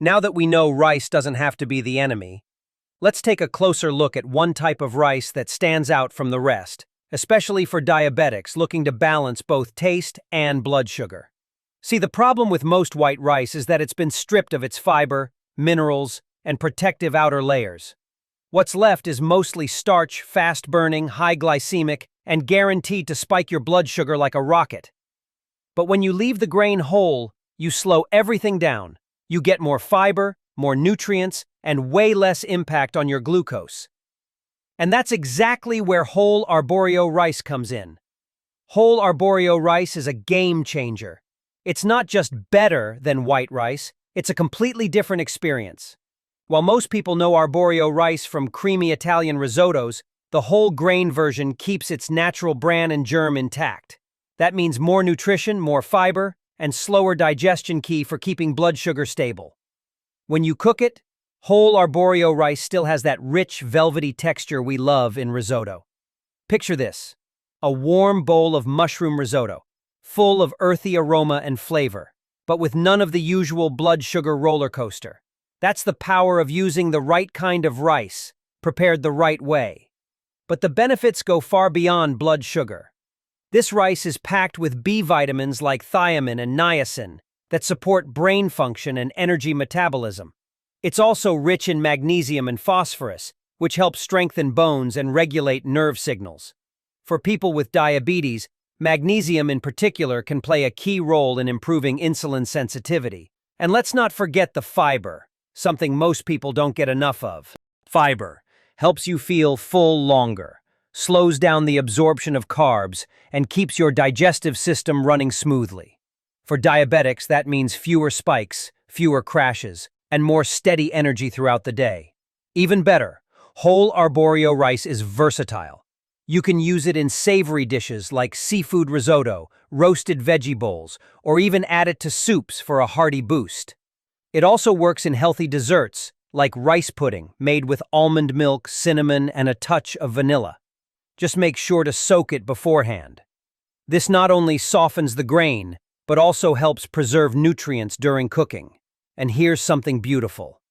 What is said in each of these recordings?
Now that we know rice doesn't have to be the enemy, let's take a closer look at one type of rice that stands out from the rest, especially for diabetics looking to balance both taste and blood sugar. See, the problem with most white rice is that it's been stripped of its fiber, minerals, and protective outer layers. What's left is mostly starch, fast-burning, high glycemic, and guaranteed to spike your blood sugar like a rocket. But when you leave the grain whole, you slow everything down. You get more fiber, more nutrients, and way less impact on your glucose. And that's exactly where whole Arborio rice comes in. Whole Arborio rice is a game changer. It's not just better than white rice, it's a completely different experience. While most people know Arborio rice from creamy Italian risottos, the whole grain version keeps its natural bran and germ intact. That means more nutrition, more fiber, and slower digestion, key for keeping blood sugar stable. When you cook it, whole Arborio rice still has that rich, velvety texture we love in risotto. Picture this: a warm bowl of mushroom risotto, full of earthy aroma and flavor, but with none of the usual blood sugar roller coaster. That's the power of using the right kind of rice, prepared the right way. But the benefits go far beyond blood sugar. This rice is packed with B vitamins like thiamine and niacin that support brain function and energy metabolism. It's also rich in magnesium and phosphorus, which help strengthen bones and regulate nerve signals. For people with diabetes, magnesium in particular can play a key role in improving insulin sensitivity. And let's not forget the fiber, something most people don't get enough of. Fiber helps you feel full longer, slows down the absorption of carbs, and keeps your digestive system running smoothly. For diabetics, that means fewer spikes, fewer crashes, and more steady energy throughout the day. Even better, whole Arborio rice is versatile. You can use it in savory dishes like seafood risotto, roasted veggie bowls, or even add it to soups for a hearty boost. It also works in healthy desserts, like rice pudding made with almond milk, cinnamon, and a touch of vanilla. Just make sure to soak it beforehand. This not only softens the grain, but also helps preserve nutrients during cooking. And here's something beautiful.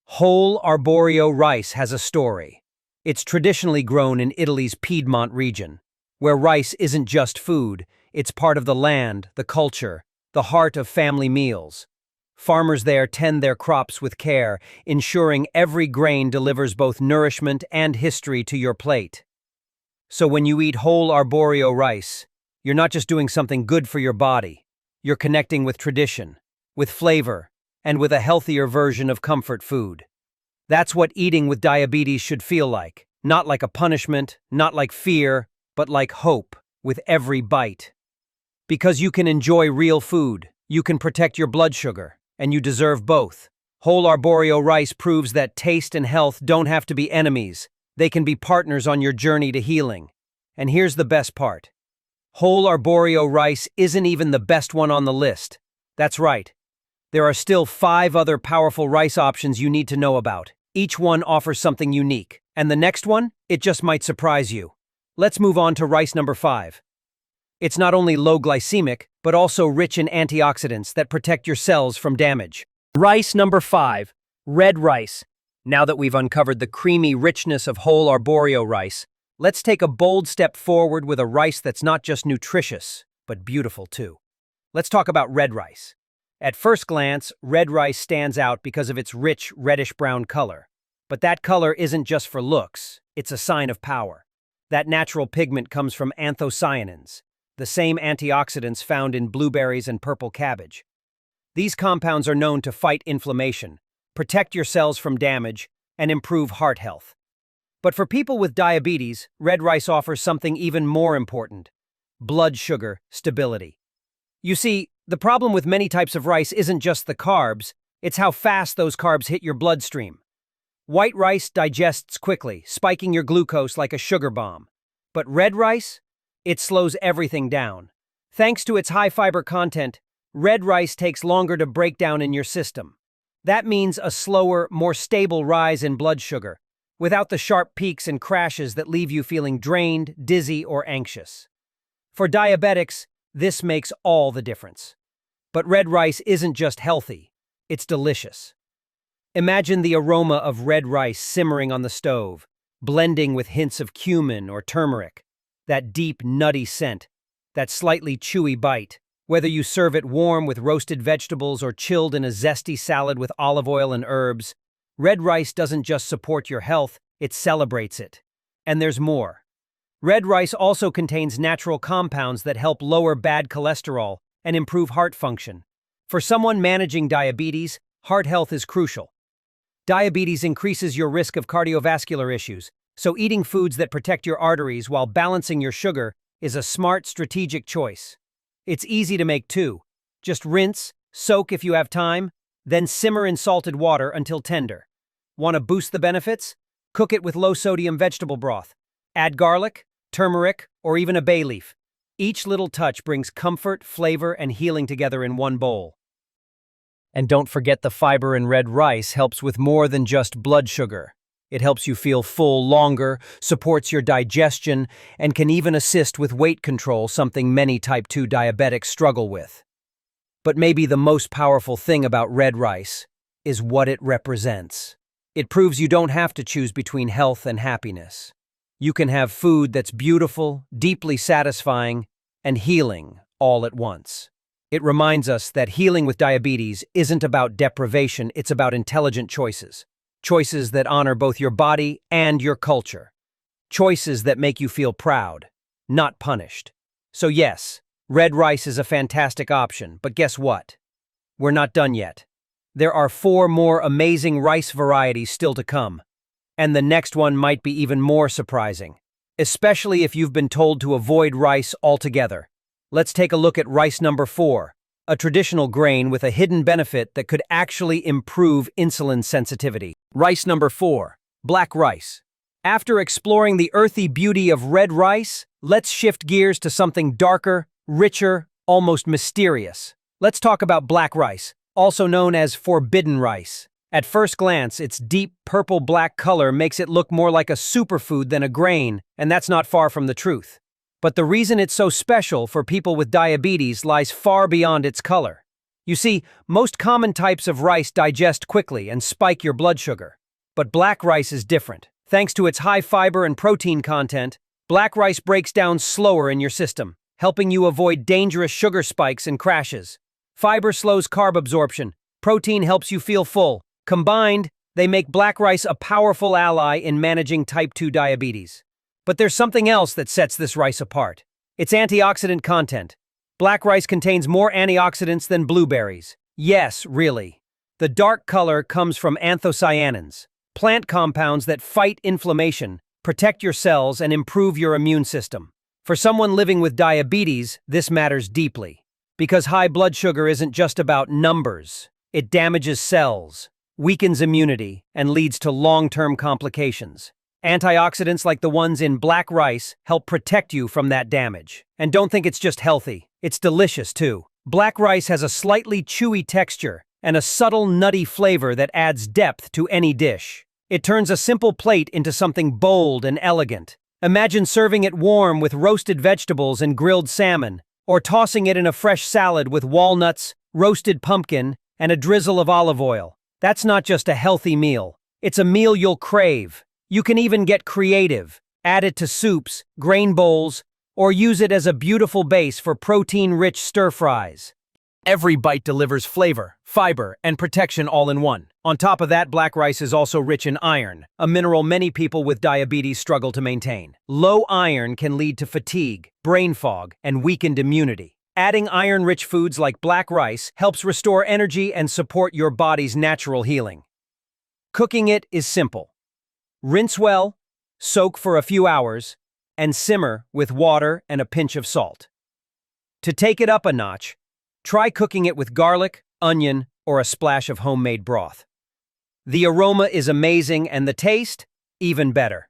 Whole Arborio rice has a story. It's traditionally grown in Italy's Piedmont region, where rice isn't just food, it's part of the land, the culture, the heart of family meals. Farmers there tend their crops with care, ensuring every grain delivers both nourishment and history to your plate. So when you eat whole Arborio rice, you're not just doing something good for your body. You're connecting with tradition, with flavor, and with a healthier version of comfort food. That's what eating with diabetes should feel like. Not like a punishment, not like fear, but like hope with every bite. Because you can enjoy real food, you can protect your blood sugar, and you deserve both. Whole Arborio rice proves that taste and health don't have to be enemies. They can be partners on your journey to healing. And here's the best part. Whole Arborio rice isn't even the best one on the list. That's right. There are still 5 other powerful rice options you need to know about. Each one offers something unique. And the next one, it just might surprise you. Let's move on to rice number 5. It's not only low glycemic, but also rich in antioxidants that protect your cells from damage. Rice number 5, red rice. Now that we've uncovered the creamy richness of whole Arborio rice, let's take a bold step forward with a rice that's not just nutritious, but beautiful too. Let's talk about red rice. At first glance, red rice stands out because of its rich reddish-brown color. But that color isn't just for looks, it's a sign of power. That natural pigment comes from anthocyanins, the same antioxidants found in blueberries and purple cabbage. These compounds are known to fight inflammation, protect your cells from damage, and improve heart health. But for people with diabetes, red rice offers something even more important: blood sugar stability. You see, the problem with many types of rice isn't just the carbs, it's how fast those carbs hit your bloodstream. White rice digests quickly, spiking your glucose like a sugar bomb. But red rice? It slows everything down. Thanks to its high fiber content, red rice takes longer to break down in your system. That means a slower, more stable rise in blood sugar, without the sharp peaks and crashes that leave you feeling drained, dizzy, or anxious. For diabetics, this makes all the difference. But red rice isn't just healthy, it's delicious. Imagine the aroma of red rice simmering on the stove, blending with hints of cumin or turmeric. That deep, nutty scent, that slightly chewy bite. Whether you serve it warm with roasted vegetables or chilled in a zesty salad with olive oil and herbs, red rice doesn't just support your health, it celebrates it. And there's more. Red rice also contains natural compounds that help lower bad cholesterol and improve heart function. For someone managing diabetes, heart health is crucial. Diabetes increases your risk of cardiovascular issues, so eating foods that protect your arteries while balancing your sugar is a smart, strategic choice. It's easy to make too. Just rinse, soak if you have time, then simmer in salted water until tender. Want to boost the benefits? Cook it with low-sodium vegetable broth. Add garlic, turmeric, or even a bay leaf. Each little touch brings comfort, flavor, and healing together in one bowl. And don't forget the fiber in red rice helps with more than just blood sugar. It helps you feel full longer, supports your digestion, and can even assist with weight control, something many type 2 diabetics struggle with. But maybe the most powerful thing about red rice is what it represents. It proves you don't have to choose between health and happiness. You can have food that's beautiful, deeply satisfying, and healing all at once. It reminds us that healing with diabetes isn't about deprivation, it's about intelligent choices. Choices that honor both your body and your culture. Choices that make you feel proud, not punished. So yes, red rice is a fantastic option, but guess what? We're not done yet. There are 4 more amazing rice varieties still to come. And the next one might be even more surprising, especially if you've been told to avoid rice altogether. Let's take a look at rice number 4, a traditional grain with a hidden benefit that could actually improve insulin sensitivity. Rice number 4, black rice. After exploring the earthy beauty of red rice, let's shift gears to something darker, richer, almost mysterious. Let's talk about black rice, also known as forbidden rice. At first glance, its deep purple-black color makes it look more like a superfood than a grain, and that's not far from the truth. But the reason it's so special for people with diabetes lies far beyond its color. You see, most common types of rice digest quickly and spike your blood sugar. But black rice is different. Thanks to its high fiber and protein content, black rice breaks down slower in your system, helping you avoid dangerous sugar spikes and crashes. Fiber slows carb absorption. Protein helps you feel full. Combined, they make black rice a powerful ally in managing type 2 diabetes. But there's something else that sets this rice apart. Its antioxidant content. Black rice contains more antioxidants than blueberries. Yes, really. The dark color comes from anthocyanins, plant compounds that fight inflammation, protect your cells, and improve your immune system. For someone living with diabetes, this matters deeply. Because high blood sugar isn't just about numbers. It damages cells, weakens immunity, and leads to long-term complications. Antioxidants like the ones in black rice help protect you from that damage. And don't think it's just healthy, it's delicious too. Black rice has a slightly chewy texture and a subtle nutty flavor that adds depth to any dish. It turns a simple plate into something bold and elegant. Imagine serving it warm with roasted vegetables and grilled salmon, or tossing it in a fresh salad with walnuts, roasted pumpkin, and a drizzle of olive oil. That's not just a healthy meal, it's a meal you'll crave. You can even get creative, add it to soups, grain bowls, or use it as a beautiful base for protein-rich stir-fries. Every bite delivers flavor, fiber, and protection all in one. On top of that, black rice is also rich in iron, a mineral many people with diabetes struggle to maintain. Low iron can lead to fatigue, brain fog, and weakened immunity. Adding iron-rich foods like black rice helps restore energy and support your body's natural healing. Cooking it is simple. Rinse well, soak for a few hours, and simmer with water and a pinch of salt. To take it up a notch, try cooking it with garlic, onion, or a splash of homemade broth. The aroma is amazing and the taste, even better.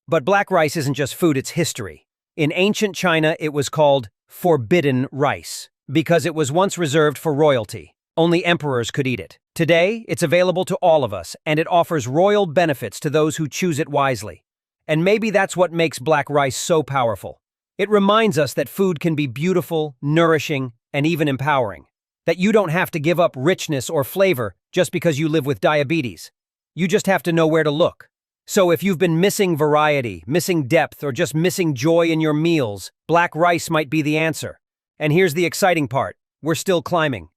But black rice isn't just food, it's history. In ancient China, it was called forbidden rice because it was once reserved for royalty. Only emperors could eat it. Today, it's available to all of us, and it offers royal benefits to those who choose it wisely. And maybe that's what makes black rice so powerful. It reminds us that food can be beautiful, nourishing, and even empowering. That you don't have to give up richness or flavor just because you live with diabetes. You just have to know where to look. So if you've been missing variety, missing depth, or just missing joy in your meals, black rice might be the answer. And here's the exciting part. We're still climbing.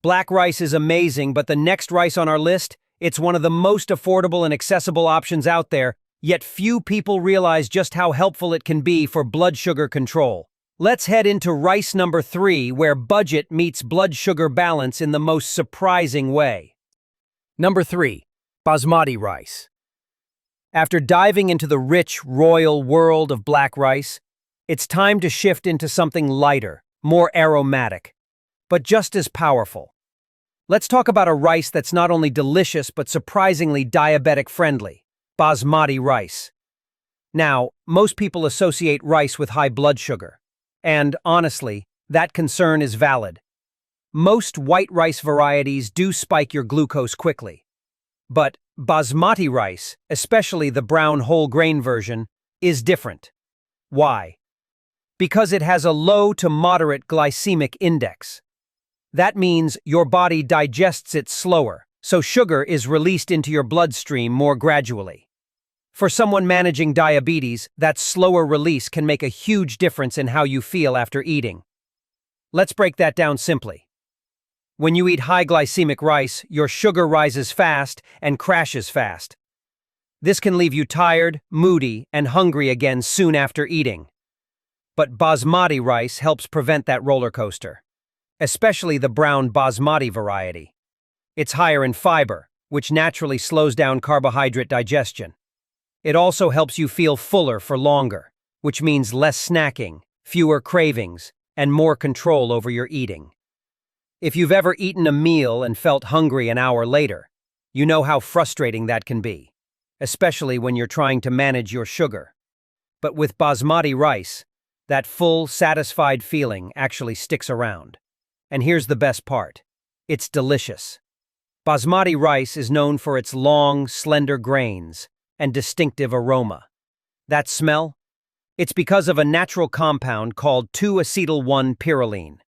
Black rice is amazing, but the next rice on our list, it's one of the most affordable and accessible options out there, yet few people realize just how helpful it can be for blood sugar control. Let's head into rice number 3, where budget meets blood sugar balance in the most surprising way. Number 3, Basmati rice. After diving into the rich, royal world of black rice, it's time to shift into something lighter, more aromatic, but just as powerful. Let's talk about a rice that's not only delicious but surprisingly diabetic-friendly: Basmati rice. Now, most people associate rice with high blood sugar. And, honestly, that concern is valid. Most white rice varieties do spike your glucose quickly. But Basmati rice, especially the brown whole grain version, is different. Why? Because it has a low to moderate glycemic index. That means your body digests it slower, so sugar is released into your bloodstream more gradually. For someone managing diabetes, that slower release can make a huge difference in how you feel after eating. Let's break that down simply. When you eat high glycemic rice, your sugar rises fast and crashes fast. This can leave you tired, moody, and hungry again soon after eating. But Basmati rice helps prevent that roller coaster, especially the brown Basmati variety. It's higher in fiber, which naturally slows down carbohydrate digestion. It also helps you feel fuller for longer, which means less snacking, fewer cravings, and more control over your eating. If you've ever eaten a meal and felt hungry an hour later, you know how frustrating that can be, especially when you're trying to manage your sugar. But with Basmati rice, that full, satisfied feeling actually sticks around. And here's the best part: it's delicious. Basmati rice is known for its long, slender grains and distinctive aroma. That smell? It's because of a natural compound called 2-acetyl-1-pyrroline,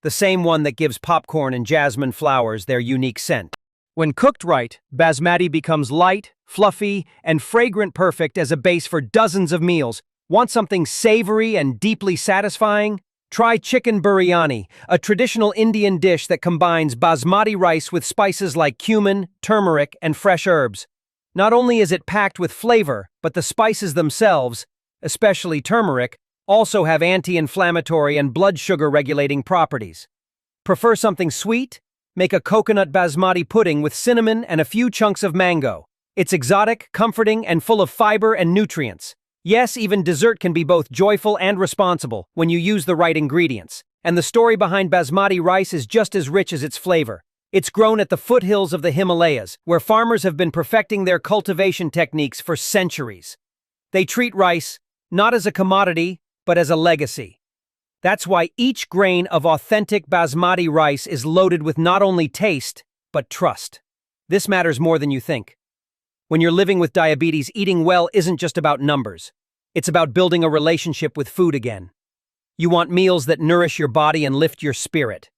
the same one that gives popcorn and jasmine flowers their unique scent. When cooked right, Basmati becomes light, fluffy, and fragrant, perfect as a base for dozens of meals. Want something savory and deeply satisfying? Try chicken biryani, a traditional Indian dish that combines Basmati rice with spices like cumin, turmeric, and fresh herbs. Not only is it packed with flavor, but the spices themselves, especially turmeric, also have anti-inflammatory and blood sugar regulating properties. Prefer something sweet? Make a coconut basmati pudding with cinnamon and a few chunks of mango. It's exotic, comforting, and full of fiber and nutrients. Yes, even dessert can be both joyful and responsible when you use the right ingredients. And the story behind Basmati rice is just as rich as its flavor. It's grown at the foothills of the Himalayas, where farmers have been perfecting their cultivation techniques for centuries. They treat rice not as a commodity, but as a legacy. That's why each grain of authentic Basmati rice is loaded with not only taste, but trust. This matters more than you think. When you're living with diabetes, eating well isn't just about numbers. It's about building a relationship with food again. You want meals that nourish your body and lift your spirit.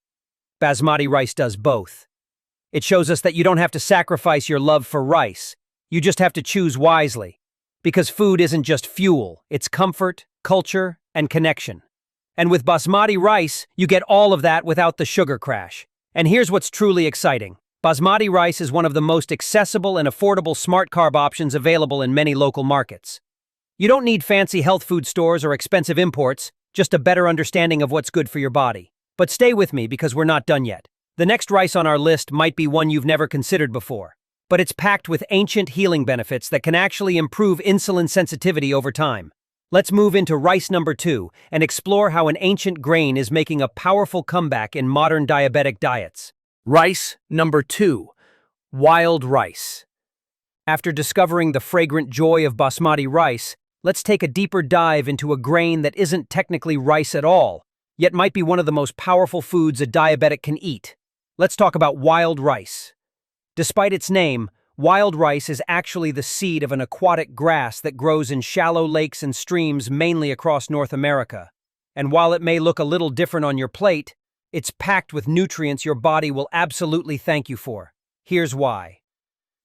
Basmati rice does both. It shows us that you don't have to sacrifice your love for rice. You just have to choose wisely. Because food isn't just fuel, it's comfort, culture, and connection. And with Basmati rice, you get all of that without the sugar crash. And here's what's truly exciting. Basmati rice is one of the most accessible and affordable smart carb options available in many local markets. You don't need fancy health food stores or expensive imports, just a better understanding of what's good for your body. But stay with me because we're not done yet. The next rice on our list might be one you've never considered before, but it's packed with ancient healing benefits that can actually improve insulin sensitivity over time. Let's move into rice number 2 and explore how an ancient grain is making a powerful comeback in modern diabetic diets. Rice number 2, wild rice. After discovering the fragrant joy of Basmati rice, let's take a deeper dive into a grain that isn't technically rice at all, yet might be one of the most powerful foods a diabetic can eat. Let's talk about wild rice. Despite its name, wild rice is actually the seed of an aquatic grass that grows in shallow lakes and streams mainly across North America. And while it may look a little different on your plate, It's packed with nutrients your body will absolutely thank you for. Here's why.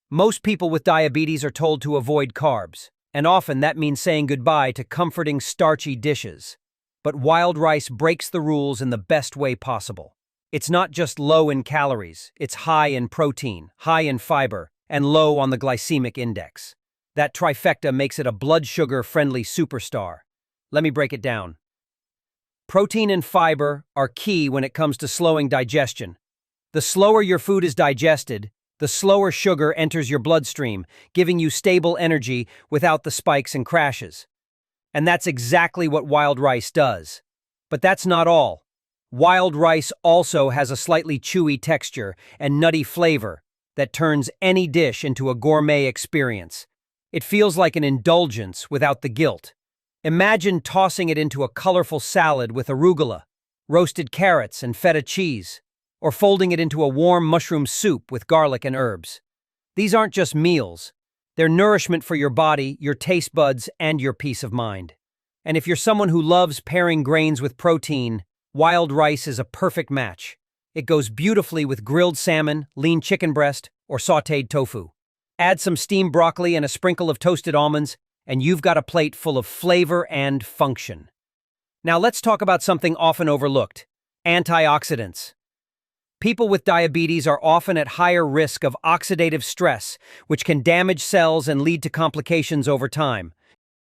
Most people with diabetes are told to avoid carbs, and often that means saying goodbye to comforting starchy dishes. But wild rice breaks the rules in the best way possible. It's not just low in calories, it's high in protein, high in fiber, and low on the glycemic index. That trifecta makes it a blood sugar-friendly superstar. Let me break it down. Protein and fiber are key when it comes to slowing digestion. The slower your food is digested, the slower sugar enters your bloodstream, giving you stable energy without the spikes and crashes. And that's exactly what wild rice does. But that's not all. Wild rice also has a slightly chewy texture and nutty flavor that turns any dish into a gourmet experience. It feels like an indulgence without the guilt. Imagine tossing it into a colorful salad with arugula, roasted carrots, and feta cheese, or folding it into a warm mushroom soup with garlic and herbs. These aren't just meals. They're nourishment for your body, your taste buds, and your peace of mind. And if you're someone who loves pairing grains with protein, wild rice is a perfect match. It goes beautifully with grilled salmon, lean chicken breast, or sautéed tofu. Add some steamed broccoli and a sprinkle of toasted almonds, and you've got a plate full of flavor and function. Now let's talk about something often overlooked: antioxidants. People with diabetes are often at higher risk of oxidative stress, which can damage cells and lead to complications over time.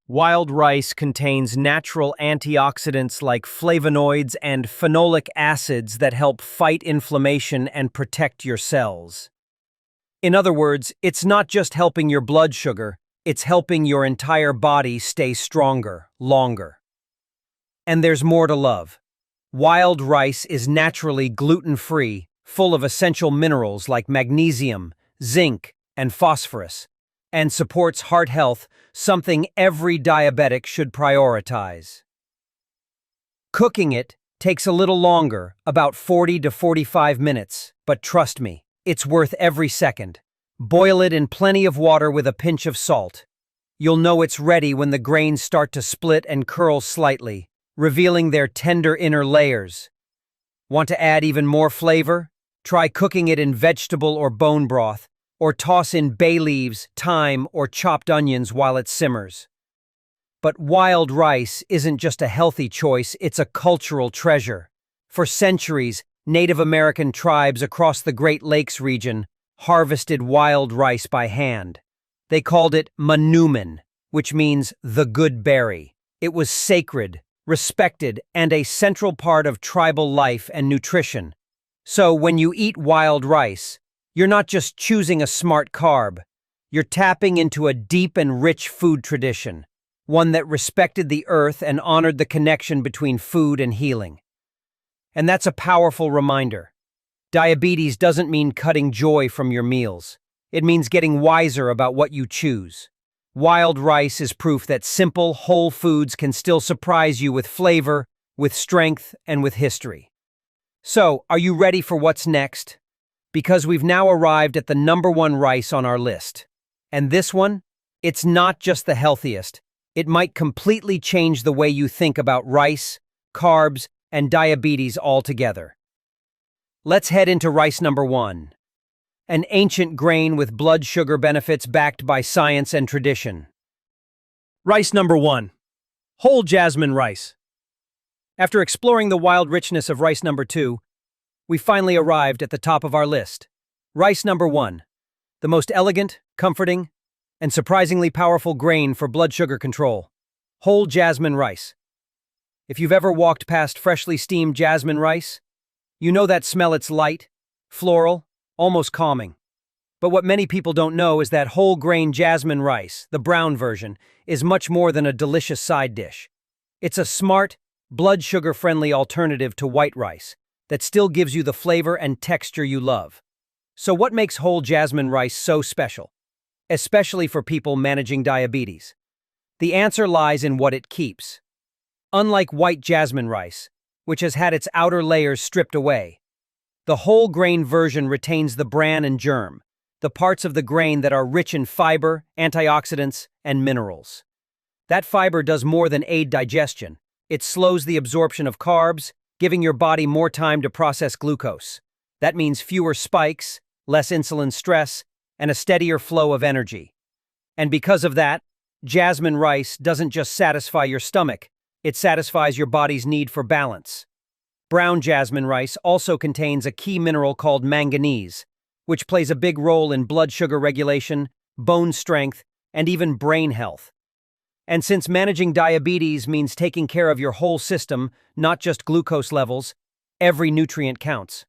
Wild rice contains natural antioxidants like flavonoids and phenolic acids that help fight inflammation and protect your cells. In other words, it's not just helping your blood sugar, it's helping your entire body stay stronger, longer. And there's more to love. Wild rice is naturally gluten-free, full of essential minerals like magnesium, zinc, and phosphorus, and supports heart health, something every diabetic should prioritize. Cooking it takes a little longer, about 40 to 45 minutes, but trust me, it's worth every second. Boil it in plenty of water with a pinch of salt. You'll know it's ready when the grains start to split and curl slightly, revealing their tender inner layers. Want to add even more flavor? Try cooking it in vegetable or bone broth, or toss in bay leaves, thyme, or chopped onions while it simmers. But wild rice isn't just a healthy choice, it's a cultural treasure. For centuries, Native American tribes across the Great Lakes region harvested wild rice by hand. They called it manumin, which means the good berry. It was sacred, respected, and a central part of tribal life and nutrition. So when you eat wild rice, you're not just choosing a smart carb. You're tapping into a deep and rich food tradition, one that respected the earth and honored the connection between food and healing. And that's a powerful reminder. Diabetes doesn't mean cutting joy from your meals. It means getting wiser about what you choose. Wild rice is proof that simple, whole foods can still surprise you with flavor, with strength, and with history. So, are you ready for what's next? Because we've now arrived at the #1 rice on our list. And this one? It's not just the healthiest. It might completely change the way you think about rice, carbs, and diabetes altogether. Let's head into rice #1. An ancient grain with blood sugar benefits backed by science and tradition. Rice #1. Whole jasmine rice. After exploring the wild richness of rice #2, we finally arrived at the top of our list. Rice #1. The most elegant, comforting, and surprisingly powerful grain for blood sugar control. Whole jasmine rice. If you've ever walked past freshly steamed jasmine rice, you know that smell. It's light, floral, almost calming. But what many people don't know is that whole grain jasmine rice, the brown version, is much more than a delicious side dish. It's a smart, blood sugar-friendly alternative to white rice that still gives you the flavor and texture you love. So what makes whole jasmine rice so special, especially for people managing diabetes? The answer lies in what it keeps. Unlike white jasmine rice, which has had its outer layers stripped away, the whole grain version retains the bran and germ, the parts of the grain that are rich in fiber, antioxidants, and minerals. That fiber does more than aid digestion. It slows the absorption of carbs, giving your body more time to process glucose. That means fewer spikes, less insulin stress, and a steadier flow of energy. And because of that, jasmine rice doesn't just satisfy your stomach, it satisfies your body's need for balance. Brown jasmine rice also contains a key mineral called manganese, which plays a big role in blood sugar regulation, bone strength, and even brain health. And since managing diabetes means taking care of your whole system, not just glucose levels, every nutrient counts.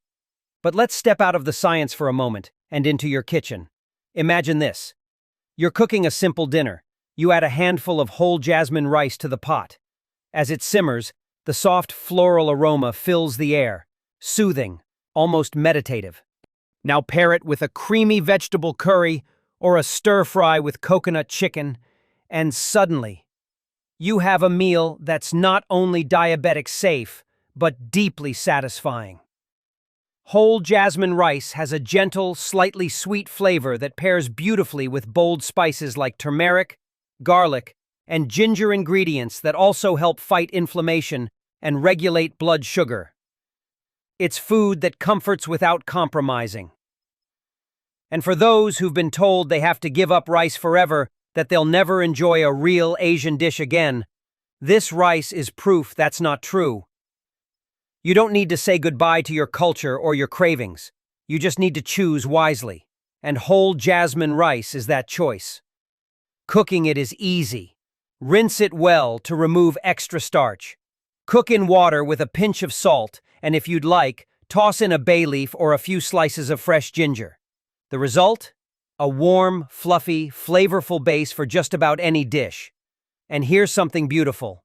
But let's step out of the science for a moment and into your kitchen. Imagine this. You're cooking a simple dinner. You add a handful of whole jasmine rice to the pot. As it simmers, the soft floral aroma fills the air, soothing, almost meditative. Now pair it with a creamy vegetable curry or a stir-fry with coconut chicken, and suddenly, you have a meal that's not only diabetic safe, but deeply satisfying. Whole jasmine rice has a gentle, slightly sweet flavor that pairs beautifully with bold spices like turmeric, garlic, and ginger ingredients that also help fight inflammation and regulate blood sugar. It's food that comforts without compromising. And for those who've been told they have to give up rice forever, that they'll never enjoy a real Asian dish again, this rice is proof that's not true. You don't need to say goodbye to your culture or your cravings. You just need to choose wisely. And whole jasmine rice is that choice. Cooking it is easy. Rinse it well to remove extra starch. Cook in water with a pinch of salt, and if you'd like, toss in a bay leaf or a few slices of fresh ginger. The result? A warm, fluffy, flavorful base for just about any dish. And here's something beautiful.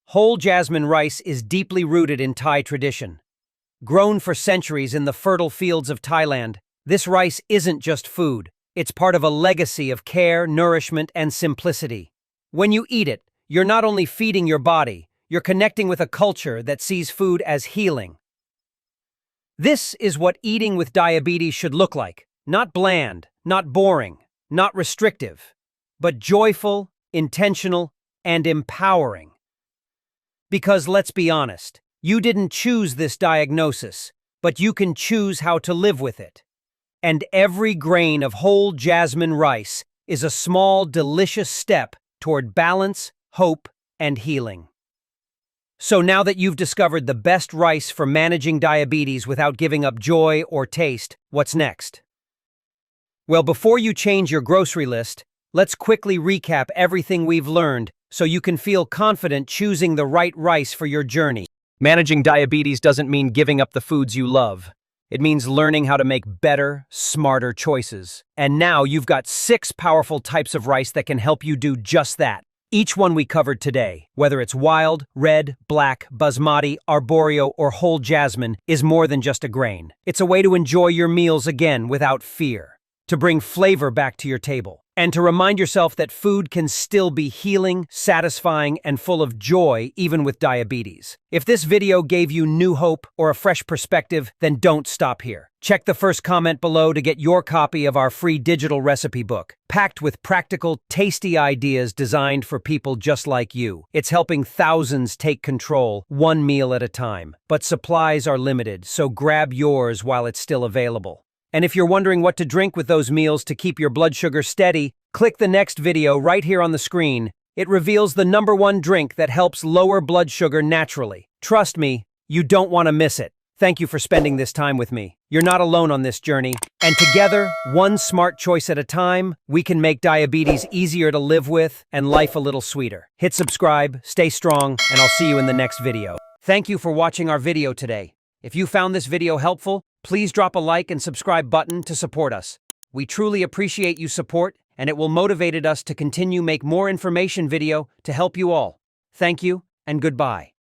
Whole jasmine rice is deeply rooted in Thai tradition. Grown for centuries in the fertile fields of Thailand, this rice isn't just food. It's part of a legacy of care, nourishment, and simplicity. When you eat it, you're not only feeding your body, you're connecting with a culture that sees food as healing. This is what eating with diabetes should look like. Not bland, not boring, not restrictive, but joyful, intentional, and empowering. Because let's be honest, you didn't choose this diagnosis, but you can choose how to live with it. And every grain of whole jasmine rice is a small, delicious step toward balance, hope, and healing. So now that you've discovered the best rice for managing diabetes without giving up joy or taste, what's next? Well, before you change your grocery list, let's quickly recap everything we've learned so you can feel confident choosing the right rice for your journey. Managing diabetes doesn't mean giving up the foods you love. It means learning how to make better, smarter choices. And now you've got 6 powerful types of rice that can help you do just that. Each one we covered today, whether it's wild, red, black, Basmati, Arborio, or whole jasmine, is more than just a grain. It's a way to enjoy your meals again without fear, to bring flavor back to your table, and to remind yourself that food can still be healing, satisfying, and full of joy even with diabetes. If this video gave you new hope or a fresh perspective, then don't stop here. Check the first comment below to get your copy of our free digital recipe book, packed with practical, tasty ideas designed for people just like you. It's helping thousands take control, one meal at a time. But supplies are limited, so grab yours while it's still available. And if you're wondering what to drink with those meals to keep your blood sugar steady, click the next video right here on the screen. It reveals the #1 drink that helps lower blood sugar naturally. Trust me, you don't want to miss it. Thank you for spending this time with me. You're not alone on this journey. And together, one smart choice at a time, we can make diabetes easier to live with and life a little sweeter. Hit subscribe, stay strong, and I'll see you in the next video. Thank you for watching our video today. If you found this video helpful, please drop a like and subscribe button to support us. We truly appreciate you support, and it will motivate us to continue make more information video to help you all. Thank you, and goodbye.